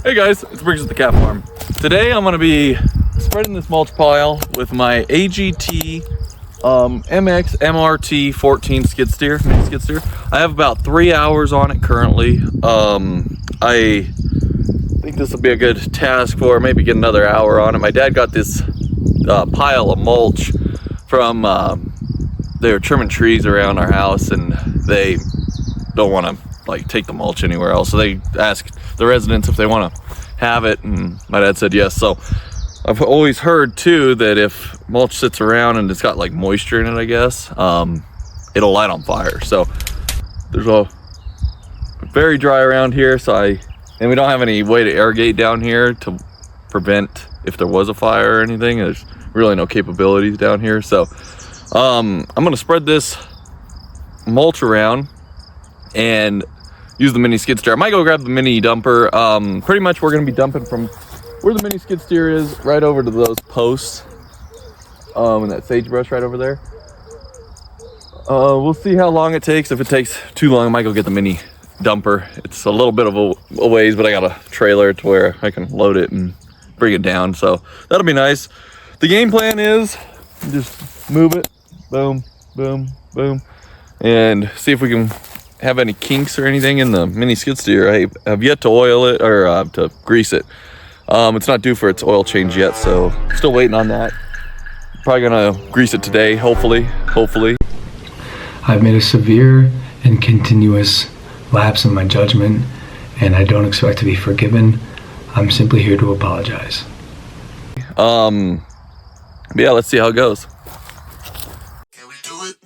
Hey guys, it's Briggs at the Cat Farm. Today I'm going to be spreading this mulch pile with my AGT MX-MRT14 skid steer, mini skid steer. I have about 3 hours on it currently. I think this will be a good task for maybe get another hour on it. My dad got this pile of mulch from they were trimming trees around our house, and they don't want to like take the mulch anywhere else, so they asked the residents if they want to have it, and my dad said yes. So I've always heard too that if mulch sits around and it's got like moisture in it, I guess it'll light on fire. So there's a very dry around here, and we don't have any way to irrigate down here to prevent if there was a fire or anything. There's really no capabilities down here, so I'm gonna spread this mulch around and use the mini skid steer. I might go grab the mini dumper. Pretty much we're gonna be dumping from where the mini skid steer is right over to those posts and that sagebrush right over there. We'll see how long it takes. If it takes too long, I might go get the mini dumper. It's a little bit of a ways, but I got a trailer to where I can load it and bring it down, so that'll be nice. The game plan is just move it, boom, boom, boom, and see if we can have any kinks or anything in the mini skid steer. I have yet to oil it or to grease it. It's not due for its oil change yet, so still waiting on that. Probably gonna grease it today, hopefully. I've made a severe and continuous lapse in my judgment, and I don't expect to be forgiven. I'm simply here to apologize. Yeah, let's see how it goes. Can we do it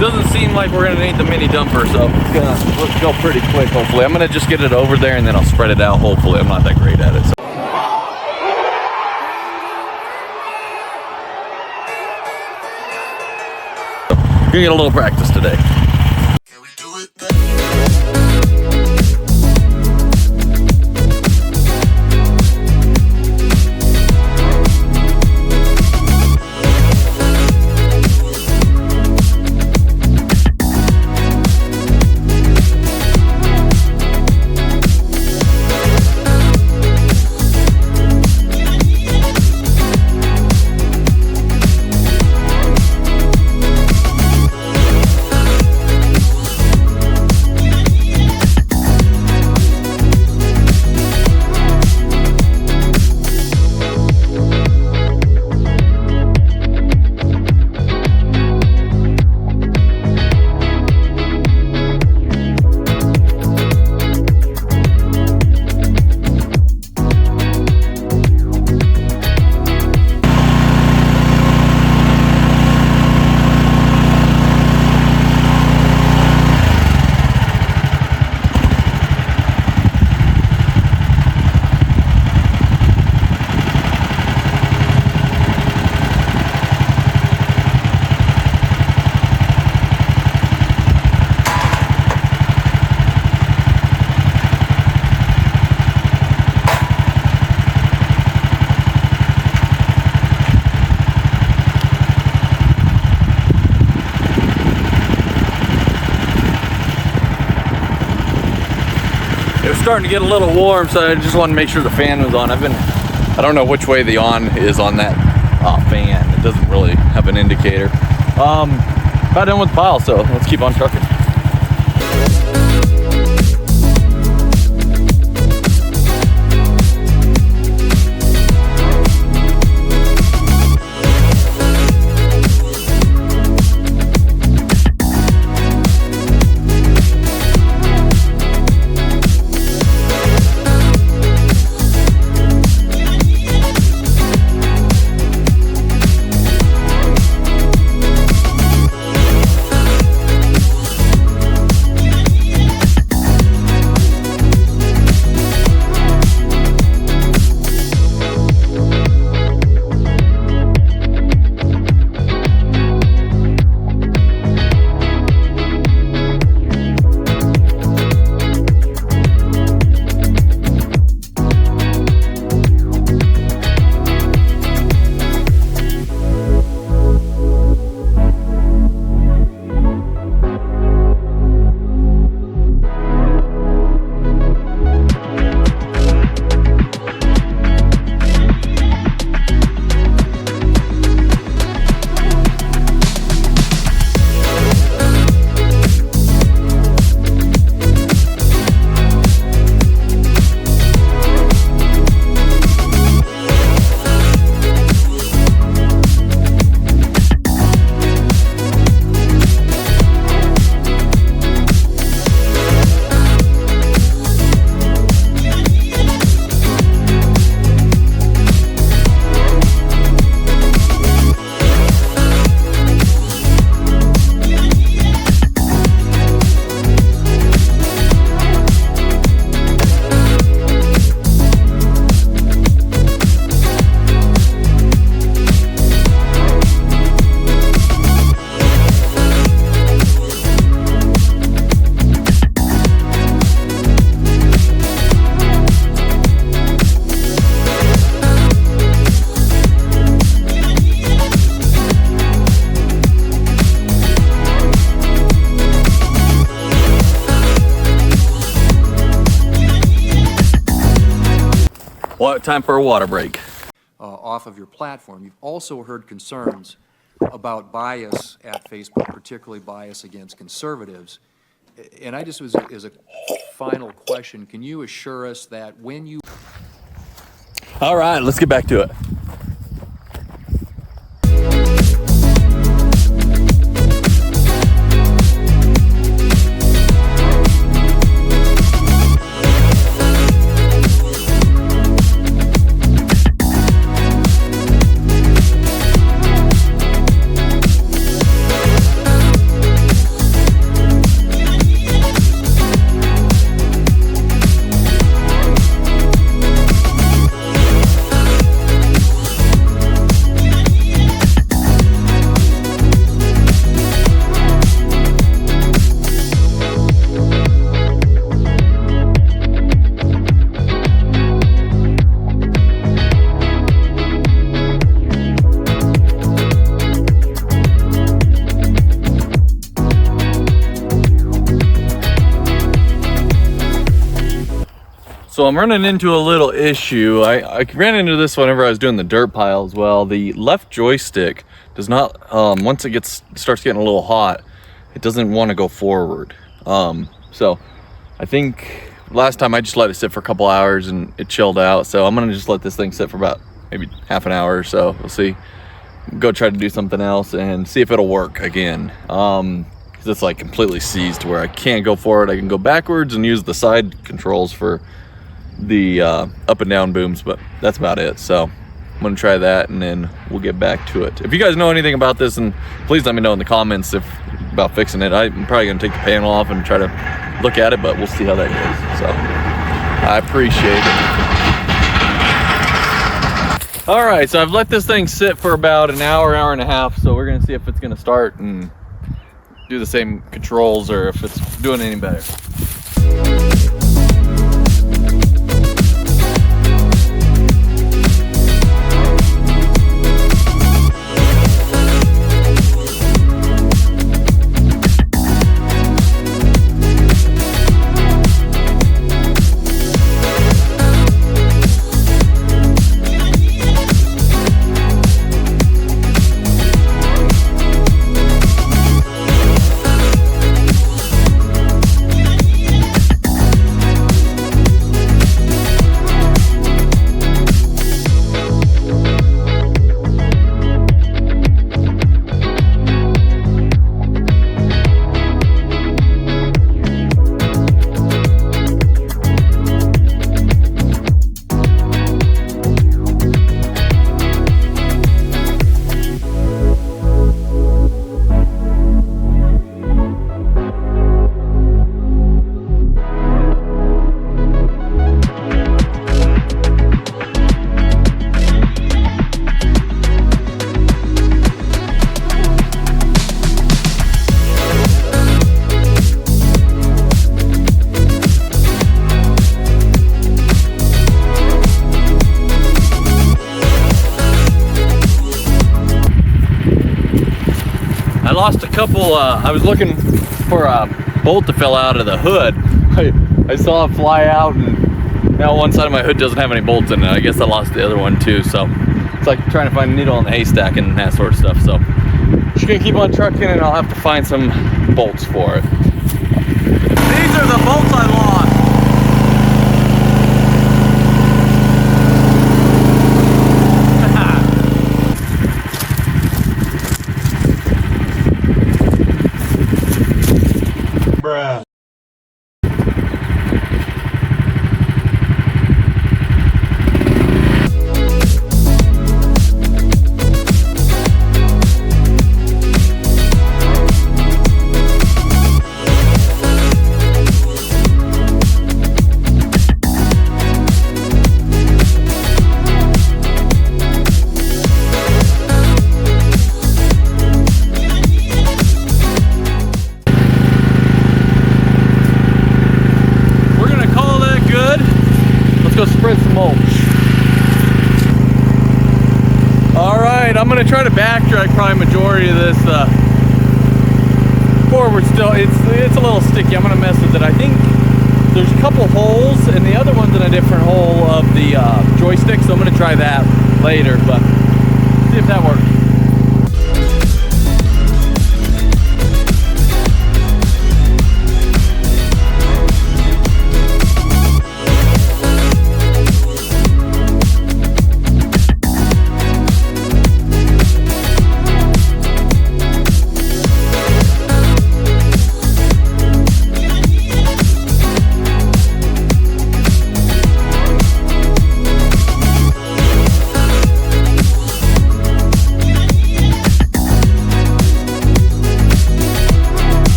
Doesn't seem like we're gonna need the mini dumper, so let's go pretty quick, hopefully. I'm gonna just get it over there and then I'll spread it out, hopefully. I'm not that great at it, so. Gonna get a little practice today. Can we do it It was starting to get a little warm, so I just wanted to make sure the fan was on. I don't know which way the on is on that fan. It doesn't really have an indicator. About done with the pile, so let's keep on trucking. time for a water break. Off of your platform. You've also heard concerns about bias at Facebook, particularly bias against conservatives. And I just, as a final question, can you assure us that when you... All right, let's get back to it. So I'm running into a little issue. I ran into this whenever I was doing the dirt pile as well. The left joystick does not, once it starts getting a little hot, it doesn't want to go forward. So I think last time I just let it sit for a couple hours and it chilled out. So I'm gonna just let this thing sit for about maybe half an hour or so. We'll see. Go try to do something else and see if it'll work again. Because it's like completely seized to where I can't go forward. I can go backwards and use the side controls for the up and down booms, but that's about it. So I'm gonna try that and then we'll get back to it. If you guys know anything about this, and please let me know in the comments about fixing it. I'm probably gonna take the panel off and try to look at it, but we'll see how that goes. So I appreciate it. All right, so I've let this thing sit for about an hour and a half, so we're gonna see if it's gonna start and do the same controls or if it's doing any better. Lost a couple, I was looking for a bolt to fill out of the hood. I saw it fly out and now one side of my hood doesn't have any bolts in it. I guess I lost the other one too. So it's like trying to find a needle in a haystack and that sort of stuff. So just gonna keep on trucking and I'll have to find some bolts for it. These are the bolts I lost. Bruh. Go spread some mulch. All right, I'm gonna try to backtrack probably majority of this forward still. It's a little sticky. I'm gonna mess with it. I think there's a couple holes and the other one's in a different hole of the joystick. later, but see if that works.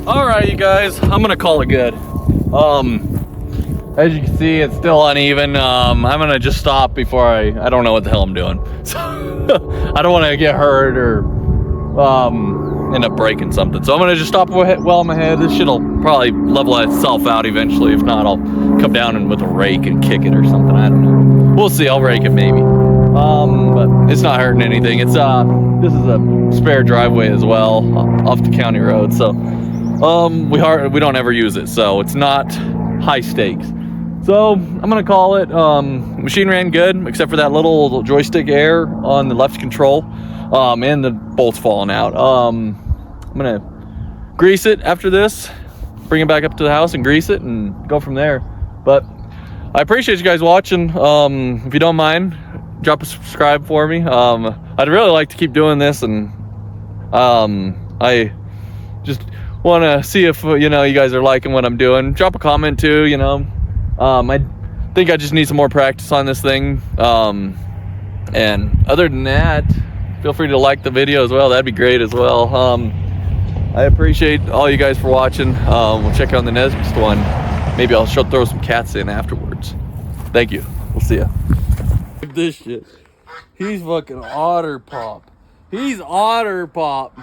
Alright, you guys, I'm gonna call it good. As you can see, it's still uneven. I'm gonna just stop before I don't know what the hell I'm doing. So I don't want to get hurt or end up breaking something. So I'm gonna just stop well in my head. This shit'll probably level itself out eventually. If not, I'll come down and with a rake and kick it or something. I don't know. We'll see. I'll rake it maybe. But it's not hurting anything. It's this is a spare driveway as well off the county road. So we don't ever use it, so it's not high stakes. So I'm gonna call it. Machine ran good, except for that little joystick air on the left control, and the bolts falling out. I'm gonna grease it after this, bring it back up to the house and grease it and go from there. But I appreciate you guys watching. If you don't mind, drop a subscribe for me. I'd really like to keep doing this, and I just want to see if you guys are liking what I'm doing. Drop a comment too. I think I just need some more practice on this thing. And other than that, feel free to like the video as well. That'd be great as well. I appreciate all you guys for watching. We'll check out the next one. Maybe I'll throw some cats in afterwards. Thank you. We'll see ya. Look at this shit. He's fucking Otter Pop. He's Otter Pop.